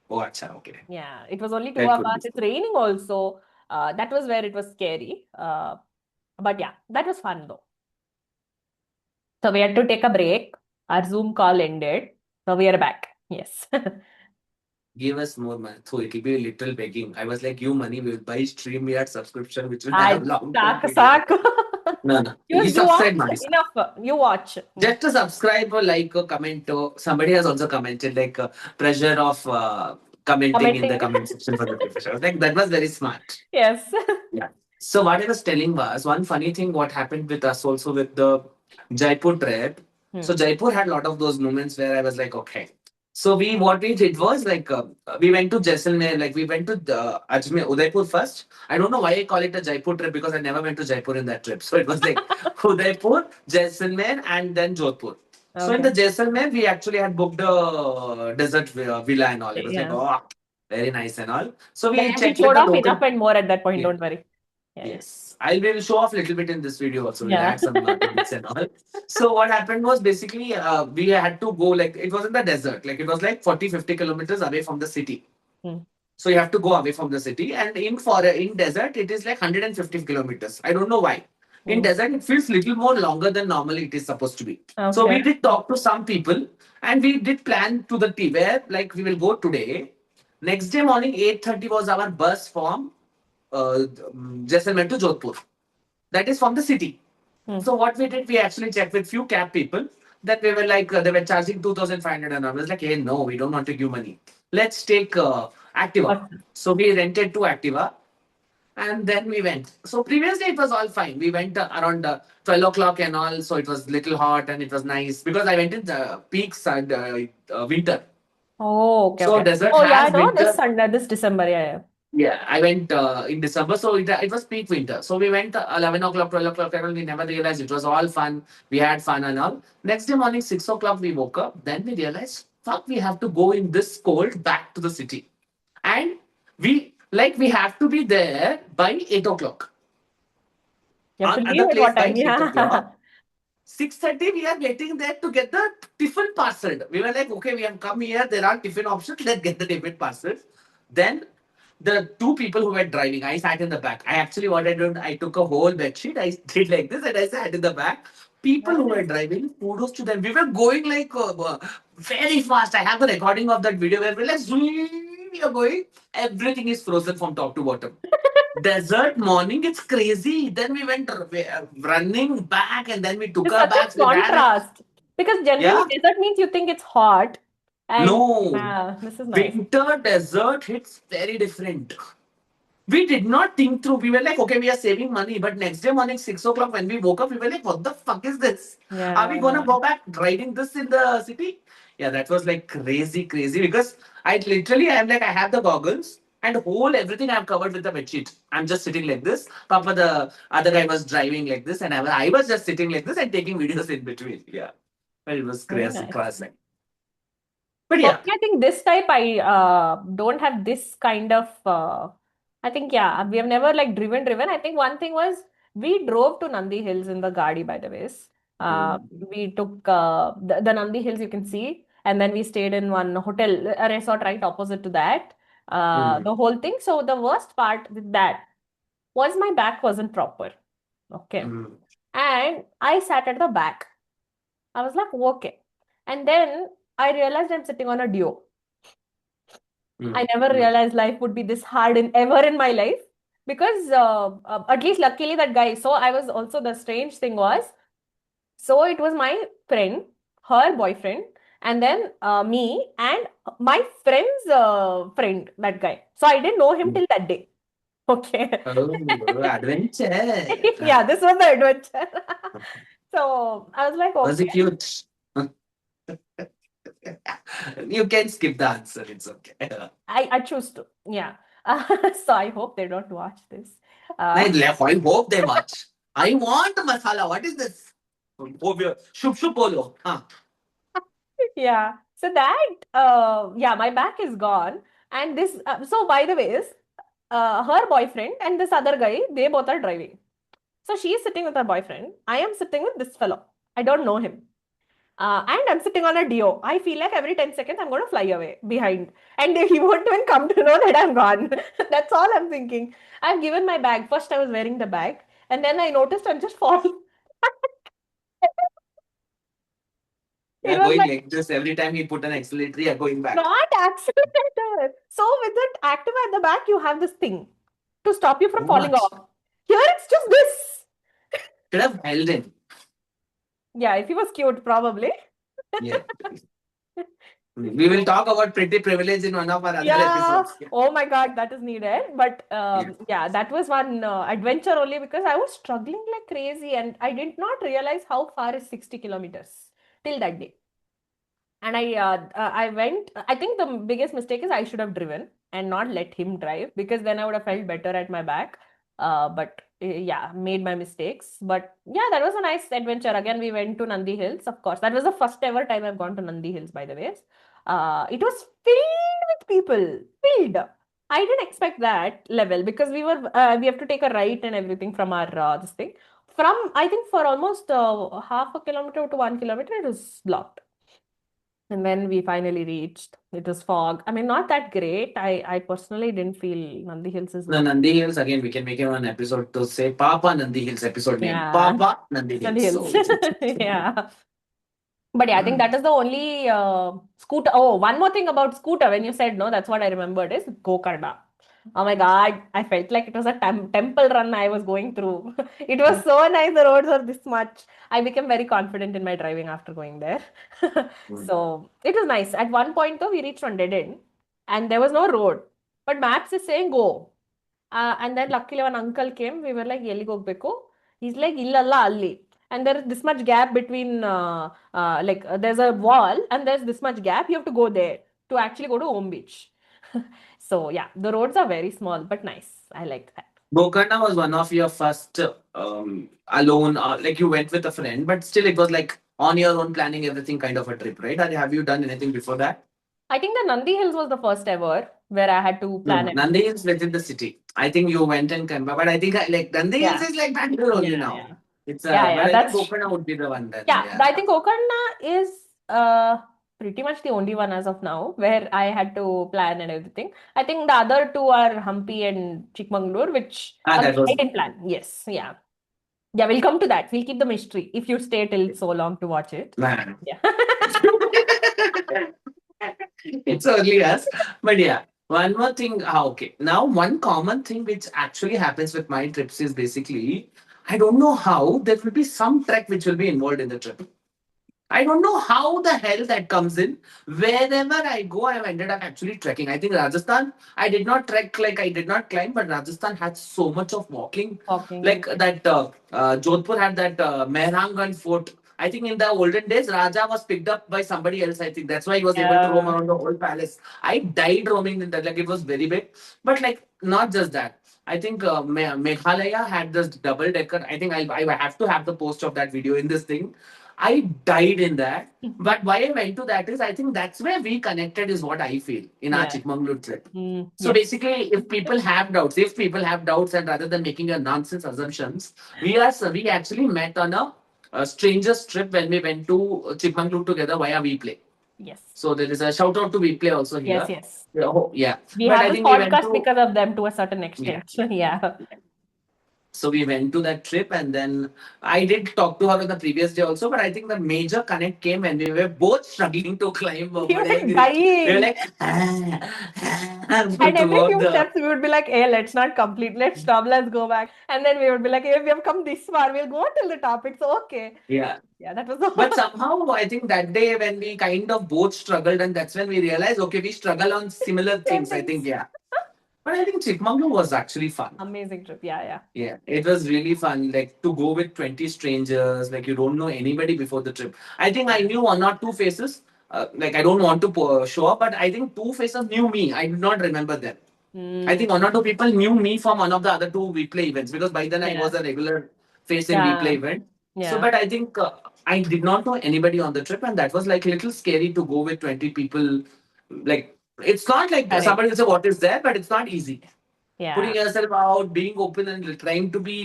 Oh, acha, okay. Yeah, it was only two That of could us. be. It's raining also. That was where it was scary. But yeah, that was fun though. So we had to take a break. Our Zoom call ended. So we are back. Yes. Give us more money. So it will be a little begging. I was like, you money will buy StreamYard subscription, which will I have long-term Sak video. sak. No, no. You You you watch subscribe, money. enough. You watch. Just to subscribe or like or comment. Or somebody has also commented like pressure of commenting in the Commenting. comment section for the professor. I was like, that was very smart. Yes. Yeah. So what I was telling was one funny thing what happened with us also with the Jaipur trip. So Jaipur had a lot of those moments where I was like, okay. So what we did was like we went to Jaisalmer, like we went to Ajmer, Udaipur first. I don't know why I call it a Jaipur trip because I never went to Jaipur in that trip. So it was like Udaipur, Jaisalmer, and then Jodhpur. So in Okay. the Jaisalmer, we actually had booked a desert villa and all. It was like, Yeah. oh, very nice and all. So we Yeah, we checked with showed the off local. enough and more at that point. Yeah. Don't worry. Yeah, yeah. Yes, I will show off a little bit in this video also. We'll Yeah. add some tidbits and all. So what happened was basically we had to go like it was in the desert. Like it was like 40-50 kilometers away from the city. Hmm. So you have to go away from the city. And in desert it is like 150 kilometers. I don't know why. In Hmm. desert it feels little more longer than normally it is supposed to be. So Okay. we did talk to some people and we did plan to the T where like we will go today. Next day morning 8:30 was our bus from Jaisalmer to Jodhpur. That is from the city. Hmm. So what we did, we actually checked with few cab people that we were like, they were charging 2,500 and I was like, hey, no, we don't want to give money. Let's take Activa. Okay. So we rented two Activa and then we went. So previous day it was all fine. We went around 12 o'clock and all. So it was little hot and it was nice because I went in the peaks and winter. Oh, okay, So okay. desert Oh, yeah, has no, this winter. Sunday, this December, yeah, yeah. Yeah, I went in December, so it was peak winter. So we went 11 o'clock, 12 o'clock, and we never realized it was all fun. We had fun and all. Next day morning, 6 o'clock, we woke up. Then we realized, fuck, we have to go in this cold back to the city. And we have to be there by 8 o'clock. You have to On leave other at place what by time? 8 Yeah. o'clock. 6:30, we are waiting there to get the tiffin parcel. We were like, okay, we have come here. There are tiffin options. Let's get the tiffin parcels. Then the two people who were driving, I sat in the back. I actually what I did, I took a whole bed sheet. I did like this and I sat in the back. People Very who were nice. driving, kudos to them. We were going like very fast. I have the recording of that video where we're like, zoom, we are going. Everything is frozen from top to bottom. Desert morning, it's crazy. Then we went running back and then we took It's our such a bags. We ran. contrast because generally Yeah? desert means you think it's hot, and No. this is nice. Winter desert hits very different. We did not think through. We were like, okay, we are saving money. But next day morning, 6 o'clock, when we woke up, we were like, what the fuck is this? Are we Yeah. gonna go back riding this in the city? Yeah, that was like crazy, crazy. Because I'm like, I have the goggles and whole everything I've covered with the bedsheet. I'm just sitting like this. Papa, the other guy was driving like this, and I was just sitting like this and taking videos in between. Yeah. But it was Very crazy, nice. classic. But For yeah. me, I think this type I don't have this kind of I think yeah, we have never like driven. I think one thing was we drove to Nandi Hills in the Gadi by the ways. Uh, Mm, we took the Nandi Hills you can see, and then we stayed in one hotel, a resort right opposite to that. mm, The whole thing. So the worst part with that was my back wasn't proper. Okay. mm, And I sat at the back. I was like, okay. And then I realized I'm sitting on a duo. I mm, never mm, realized life would be this hard in ever in my life because at least luckily that guy. So I was also the strange thing was so it was my friend, her boyfriend, and then me and my friend's friend, that guy. So I didn't know him mm. till that day. Okay. Oh, adventure. Yeah, this was the adventure. So I was like, Was it okay. cute? You can skip the answer. It's okay. I choose to. Yeah. So I hope they don't watch this. I Uh, hope they watch. I want masala. What is this? Shup shup bolo. Huh. yeah. So that, yeah, my back is gone. And this, so by the way, her boyfriend and this other guy, they both are driving. So she is sitting with her boyfriend. I am sitting with this fellow. I don't know him. And I'm sitting on a Dio. I feel like every 10 seconds I'm going to fly away behind. And he won't even come to know that I'm gone. That's all I'm thinking. I've given my bag. First, I was wearing the bag. And then I noticed I'm just falling. We It are was going like, like this every time he put an accelerator. We are going back. not accelerator. So with it active at the back, you have this thing to stop you from Too falling much. off. Here it's just this. Should have held him. Yeah, if he was cute, probably. Yeah. We will talk about pretty privilege in one of our other Yeah. episodes. Yeah. Oh my God, that is needed. But Yeah. yeah, that was one adventure only because I was struggling like crazy and I did not realize how far is 60 kilometers till that day. And I went. I think the biggest mistake is I should have driven and not let him drive because then I would have felt better at my back. But yeah, made my mistakes. But yeah, that was a nice adventure. Again, we went to Nandi Hills. Of course, that was the first ever time I've gone to Nandi Hills. By the way, it was filled with people. Filled. I didn't expect that level because we have to take a right and everything from our this thing. From I think for almost half a kilometer to 1 kilometer, it was blocked. And when we finally reached, it was fog. I mean, not that great. I personally didn't feel Nandi Hills is The not. Nandi Hills, again, we can make it one episode to say Papa Nandi Hills episode name. Yeah, Papa Nandi Nandi Hills. Hills. So, Yeah. But yeah, I think that is the only scooter. Oh, one more thing about scooter. When you said no, that's what I remembered is Gokarna. Oh my God, I felt like it was a temple run I was going through. It was so nice. The roads were this much. I became very confident in my driving after going there. So it was nice. At one point, though, we reached one dead end and there was no road. But maps is saying go. And then luckily one uncle came. We were like, ಎಲ್ಲಿಗೆ ಹೋಗ್ಬೇಕು? He's like, ಇಲ್ಲಲ್ಲ ಅಲ್ಲಿ. And there is this much gap between, there's a wall and there's this much gap. You have to go there to actually go to Home Beach. So yeah, the roads are very small but nice. I like that. Gokarna was one of your first alone, like you went with a friend, but still it was like on your own planning everything kind of a trip, right? Or have you done anything before that? I think the Nandi Hills was the first ever where I had to No, plan no. everything. Nandi Hills within the city. I think you went and came back, but I think like Nandi Hills Yeah. is like Bangalore only Yeah, now. yeah. It's Yeah, but yeah, I think that's Gokarna would be the one then. yeah. Yeah. I think Gokarna is uh pretty much the only one as of now where I had to plan and everything. I think the other two are Hampi and Chickmagalur, which That again I was didn't plan. Yes, yeah. Yeah, we'll come to that. We'll keep the mystery if you stay till so long to watch it. man. Yeah. It's early as, but yeah. One more thing. Okay. Now, one common thing which actually happens with my trips is basically, I don't know how there will be some trek which will be involved in the trip. I don't know how the hell that comes in. Wherever I go, I've ended up actually trekking. I think Rajasthan, I did not trek like I did not climb, but Rajasthan had so much of walking. Walking. Like that, Jodhpur had that Mehrangarh fort. I think in the olden days, Raja was picked up by somebody else. I think that's why he was able to roam Yeah. around the whole palace. I died roaming in that. Like it was very big. But like, not just that. I think Meghalaya had this double decker. I think I have to have the post of that video in this thing. I died in that. But why I went to that is I think that's where we connected, is what I feel in our Yeah. Chickmagalur trip. So Yes. basically, if people have doubts, and rather than making a nonsense assumptions, we actually met on a strangers trip when we went to Chickmagalur together via WePlay. Yes. So there is a shout out to WePlay also Yes, here. yes. Yeah, yeah. We But have I this think we went podcast to because of them to a certain yeah. extent. Yeah. So we went to that trip, and then I did talk to her on the previous day also. But I think the major connect came when we were both struggling to climb We were Bodhagiri. We were dying. like And every throughout few the steps we would be like, hey, let's not complete, let's stop, let's go back. And then we would be like, hey, we have come this far, we'll go till the top. It's okay. yeah. Yeah, that was But the somehow I think that day when we kind of both struggled, and that's when we realized, okay, we struggle on similar same things. I think things. yeah. But I think Chickmagalur was actually fun. Amazing trip. Yeah, yeah. Yeah, it was really fun. Like to go with 20 strangers, like you don't know anybody before the trip. I think I knew one or two faces. Like I don't want to show up, but I think two faces knew me. I did not remember them. I Mm, think one or two people knew me from one of the other two replay events because by then I yeah, was a regular face in replay yeah, event. So, yeah. but I think I did not know anybody on the trip, and that was like a little scary to go with 20 people. Like, it's not like Correct. somebody will say what is there, but it's not easy. Yeah. Putting yourself out, being open, and trying to be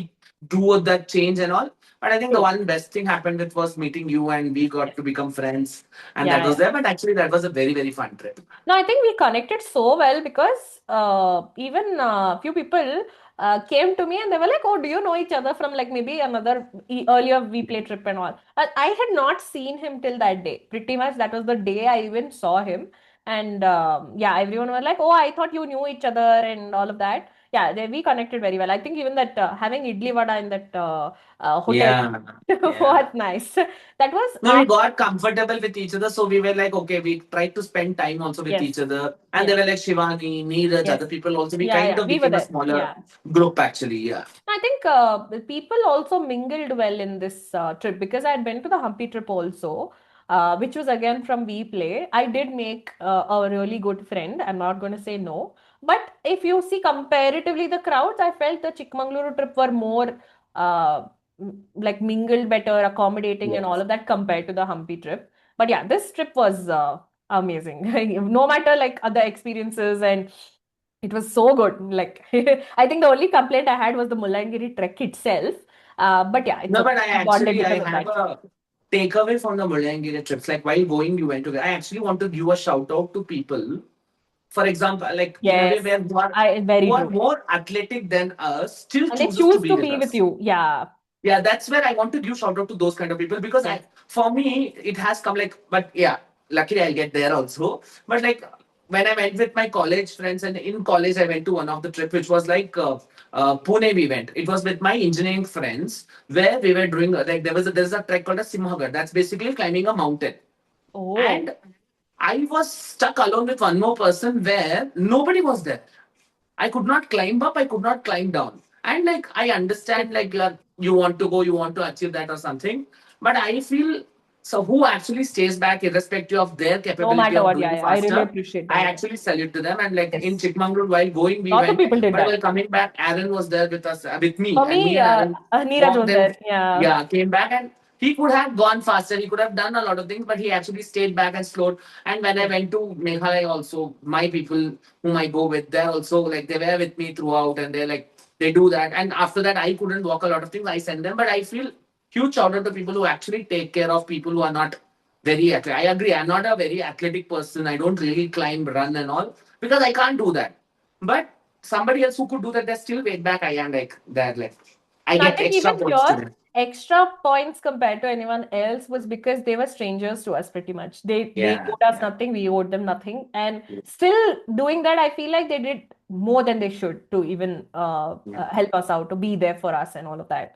do that change and all. But I think the True. one best thing happened it was meeting you, and we got Yes. to become friends, and that Yeah, was yeah. there. But actually, that was a very very fun trip. No, I think we connected so well because even few people came to me and they were like, "Oh, do you know each other from like maybe another earlier we play trip and all?" I had not seen him till that day. Pretty much that was the day I even saw him. And yeah, everyone was like, "Oh, I thought you knew each other and all of that." Yeah, we connected very well. I think even that having idli vada in that hotel Yeah, yeah. was nice. That was No, we got comfortable with each other, so we were like, okay, we tried to spend time also with yes, each other, and they yes, were like Shivani, Neeraj, yes. other people also. We Yeah, kind yeah. of We were became a there. smaller Yeah. group actually. Yeah. I think people also mingled well in this trip because I had been to the Humpy trip also, which was again from We Play. I did make a really good friend. I'm not going to say no. But if you see comparatively the crowds, I felt the Chickmagaluru trip were more like mingled better, accommodating, and all Yes. of that compared to the Humpy trip. But yeah, this trip was amazing. No matter like other experiences and it was so good. Like, I think the only complaint I had was the Mullangiri trek itself. But yeah, it's No, okay. but I We bonded actually I because of have that. a takeaway from the Mullayanagiri trips. Like while going, you went to. I actually want to give a shout out to people. For example, like in a way Yes, where very who are true. more athletic than us still And they chooses to choose be to with be with us. you. Yeah. Yeah, that's where I want to give shout out to those kind of people because Yes. for me, it has come like, but yeah, luckily I'll get there also. But like when I went with my college friends and in college, I went to one of the trip, which was like Pune we went. It was with my engineering friends where we were doing like there's a trek called a Simhagar. That's basically climbing a mountain. Oh, And I was stuck alone with one more person where nobody was there. I could not climb up, I could not climb down. And like I yes. understand like you want to go, you want to achieve that or something. But I feel so who actually stays back irrespective of their No capability matter of what. Yeah, doing yeah. I really faster. appreciate I that. actually salute to them. And like in Yes. Chickmagalur, while going, we Lots of went. people did But that. while coming back, Aaron was there with us, with me. For And me me, and Aaron Neeraj walked was them. there. Yeah. Yeah, came back and he could have gone faster. He could have done a lot of things, but he actually stayed back and slowed. And when I Yes. went to Meghalaya, also my people whom I go with, they're also like they were with me throughout, and they're like they do that. And after that, I couldn't walk a lot of things. I send them, but I feel huge shout out to people who actually take care of people who are not very athletic. I agree. I'm not a very athletic person. I don't really climb, run, and all because I can't do that. But somebody else who could do that, they still wait back. I am like that. Like I No, I get think extra even points to here, them. extra points compared to anyone else was because they were strangers to us pretty much. They Yeah, owed us yeah. nothing, we owed them nothing. And still doing that, I feel like they did more than they should to even Yeah. help us out, to be there for us and all of that.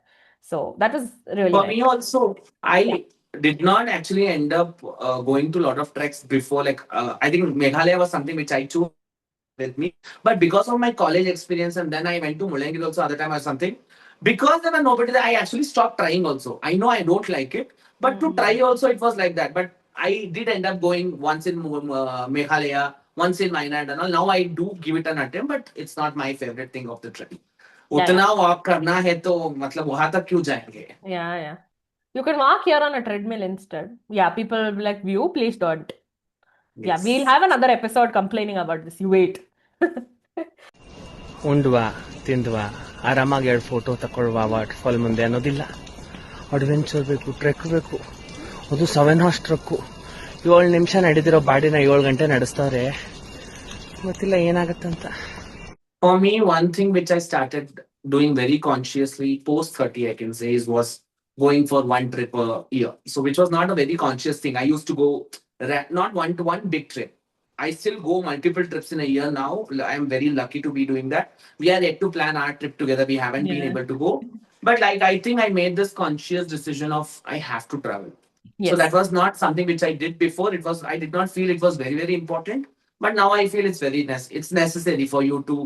So that was really For nice. me also, Yeah. I did not actually end up going to a lot of treks before. Like I think Meghalaya was something which I chose because Aaron was with me. But because of my college experience, and then I went to Mullangiri also other time or something. Because there were nobody there, I actually stopped trying also. I know I don't like it, but to try Mm. also it was like that. But I did end up going once in Meghalaya, once in Wayanad and all. Now I do give it an attempt, but it's not my favorite thing of the trip. Yeah, yeah. उतना walk करना है तो मतलब वहां तक क्यों जाएंगे. Yeah, yeah. You can walk here on a treadmill instead. Yeah, people will be like, "View, please don't." Yeah, we'll Yes. have another episode complaining about this. You wait. ಉಂಡ್ವಾ ತಿಂದ್ವಾ ಆರಾಮಾಗಿ ಎರಡು ಫೋಟೋ ತಗೊಳ್ವಾ ವಾಟರ್ಫಾಲ್ ಮುಂದೆ ಅನ್ನೋದಿಲ್ಲ. Adventure ಬೇಕು, trek ಬೇಕು, ಅದು 7 horse truck. 7 ನಿಮಿಷ ನಡೆದಿರೋ ಬಾಡಿನ 7 ಗಂಟೆ ನಡೆಸ್ತಾರೆ. ಗೊತ್ತಿಲ್ಲ ಏನಾಗತ್ತಂತ. For me, one thing which I started doing very consciously post 30, I can say, is was going for one trip a year. So, which was not a very conscious thing. I used to go not one to one big trip. I still go multiple trips in a year now. I'm very lucky to be doing that. We are yet to plan our trip together. We haven't been Yeah. able to go. But like I think I made this conscious decision of I have to travel. So that Yes. was not something which I did before. It was I did not feel it was very, very important. But now I feel it's it's necessary for you to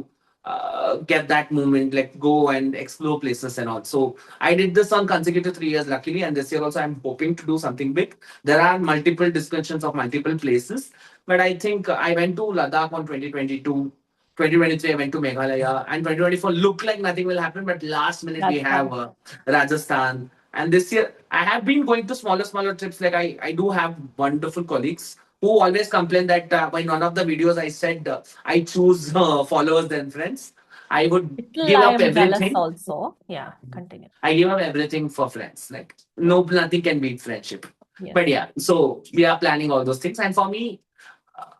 get that moment, like go and explore places and all. So I did this on consecutive 3 years, luckily, and this year also I'm hoping to do something big. There are multiple discussions of multiple places, but I think I went to Ladakh on 2022. 2023, I went to Meghalaya, and 2024 looked like nothing will happen, but last minute we That's have fun. Rajasthan. And this year, I have been going to smaller trips. Like I do have wonderful colleagues who always complain that in one of the videos I said I choose followers than friends. I would Little give I up am jealous everything. also. Yeah, continue. I give up everything for friends. Like Yeah. no, nothing can beat friendship. Yes. But yeah, so we are planning all those things. And for me,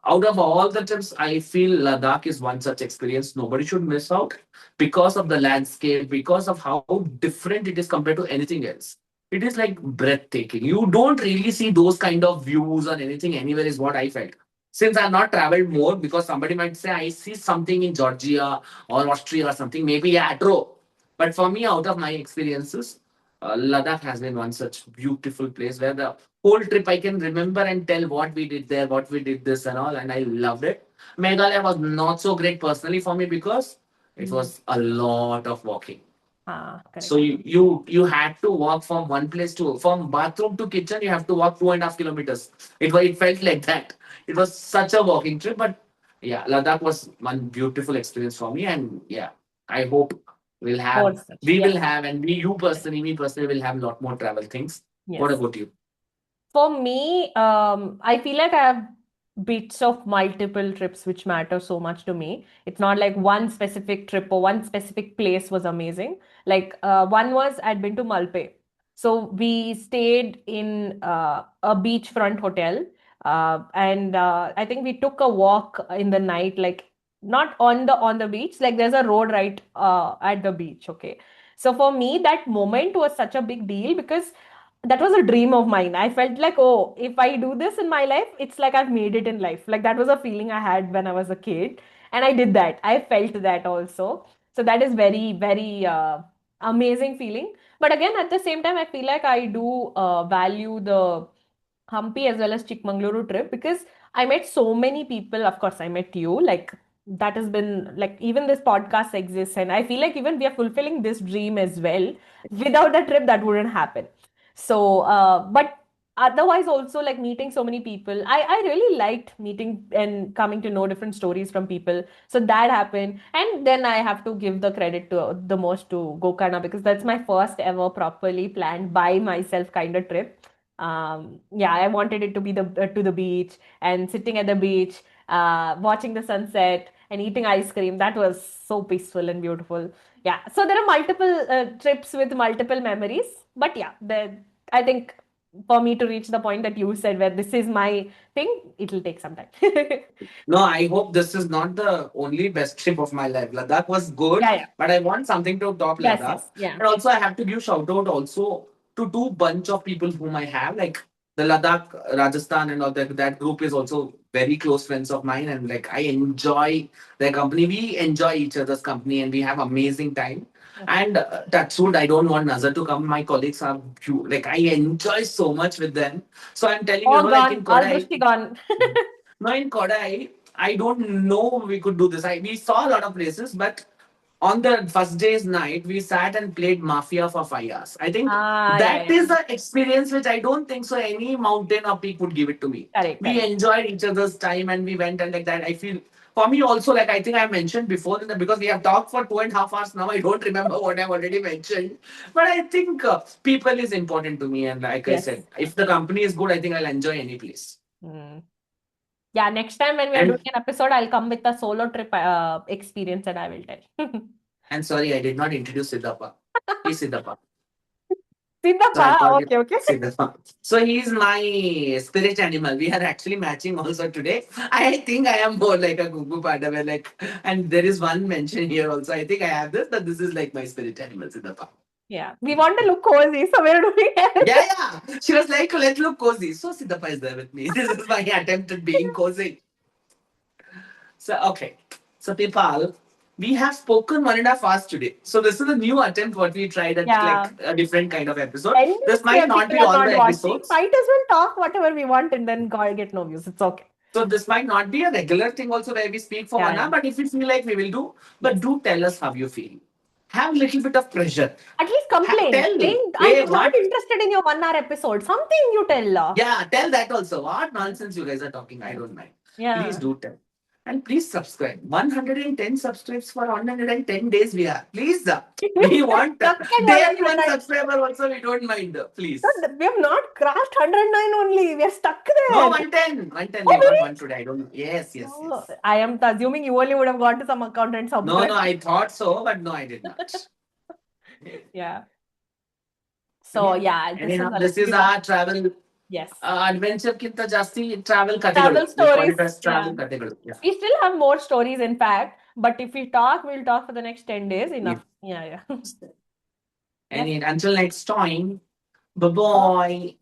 out of all the trips, I feel Ladakh is one such experience nobody should miss out because of the landscape, because of how different it is compared to anything else. It is like breathtaking. You don't really see those kind of views or anything anywhere, is what I felt. Since I've not traveled more, because somebody might say I see something in Georgia or Austria or something, maybe yeah, true. But for me, out of my experiences, Ladakh has been one such beautiful place where the whole trip I can remember and tell what we did there, what we did this and all, and I loved it. Meghalaya was not so great personally for me because it Mm. was a lot of walking. So Correct. you had to walk from one place to from bathroom to kitchen. You have to walk 2.5 kilometers. It felt like that. It was such a walking trip, but yeah, Ladakh was one beautiful experience for me, and yeah, I hope we'll More have such. we will Yes. have and we you personally me personally will have a lot more travel things. What Yes. about you? For me, I feel like I have bits of multiple trips which matter so much to me. It's not like one specific trip or one specific place was amazing. Like one was I'd been to Malpe. So we stayed in a beachfront hotel. And I think we took a walk in the night, like not on the beach, like there's a road right at the beach. Okay. So for me, that moment was such a big deal because that was a dream of mine. I felt like, oh, if I do this in my life, it's like I've made it in life. Like that was a feeling I had when I was a kid. And I did that. I felt that also. So that is very, very amazing feeling. But again, at the same time, I feel like I do value the Hampi as well as Chickmagalur trip because I met so many people. Of course, I met you. Like that has been like even this podcast exists, and I feel like even we are fulfilling this dream as well. Without the trip, that wouldn't happen. So, but otherwise, also like meeting so many people, I really liked meeting and coming to know different stories from people. So that happened, and then I have to give the credit to the most to Gokarna because that's my first ever properly planned by myself kind of trip. Yeah, I wanted it to be the to the beach and sitting at the beach, watching the sunset and eating ice cream. That was so peaceful and beautiful. Yeah, so there are multiple trips with multiple memories, but yeah, I think for me to reach the point that you said where this is my thing, it'll take some time. No, I hope this is not the only best trip of my life. Ladakh was good, Yeah, yeah. but I want something to top Yes, Ladakh. yes, yeah. And also, I have to give shout out also to two bunch of people whom I have, like the Ladakh, Rajasthan, and all that. That group is also very close friends of mine, and like I enjoy their company. We enjoy each other's company, and we have amazing time. And touchwood, I don't want Nazar to come. My colleagues are like I enjoy so much with them. So I'm telling you, All know, like in gone, all Kodai. drushti gone. No, in Kodai, I don't know we could do this. We saw a lot of places, but on the first day's night, we sat and played Mafia for 5 hours. I think Yeah, that yeah. is an experience which I don't think so any mountain or peak would give it to me. Correct, We correct. enjoyed each other's time and we went and like that. I feel for me also, like I think I mentioned before, because we have talked for 2.5 hours now, I don't remember what I've already mentioned. But I think people is important to me. And like I Yes. said, if the company is good, I think I'll enjoy any place. Hmm. Yeah, next time when we are And doing an episode, I'll come with a solo trip experience and I will tell. And sorry, I did not introduce Siddhappa. He's Siddhappa. So I'll Siddhappa, call him okay, okay. Siddhappa. So he's my spirit animal. We are actually matching also today. I think I am more like a Gugu Pandava. Like, and there is one mention here also. I think I have this, that this is like my spirit animal, Siddhappa. Yeah, we want to look cozy, so we're doing Yeah, everything. yeah. She was like, let's look cozy. So Siddhappa is there with me. This is my attempt at being cozy. So, okay. So, Pipal, we have spoken 1.5 hours today. So, this is a new attempt what we tried at Yeah. like a different kind of episode. 10 This minutes might where not people be are all not the watching. episodes. Might as well talk whatever we want and then God get no views. It's okay. So this might not be a regular thing also where we speak for Yeah, 1 hour, yeah. but if you feel like we will do, but Yes. do tell us how you feel. Have a little bit of pressure. At least complain. Tell. Saying, Hey, I'm not what? interested in your 1 hour episode. Something you tell. Yeah, tell that also. What nonsense you guys are talking. I don't mind. Yeah. Please do tell. And please subscribe. 110 subscribes for 110 days we are. Please. We want Stuck at day 109. one subscriber also we don't mind. Please. No, we have not crossed 109 only. We are stuck No, there. 110. 110. Oh, We got really? one today. I don't know. Yes, yes, Oh, yes. I am assuming you only would have gone to some account and No, subscribed. I thought so, but no, I did not. Yeah. So yeah, Anyhow, a this is little bit- our travel yes. adventure kinta jasti travel Travel kategalu. We call it stories. as travel Yeah. kategalu. Yeah. We still have more stories, in fact. But if we talk, we'll talk for the next 10 days. Enough. Yeah, yeah. And until next time, bye bye.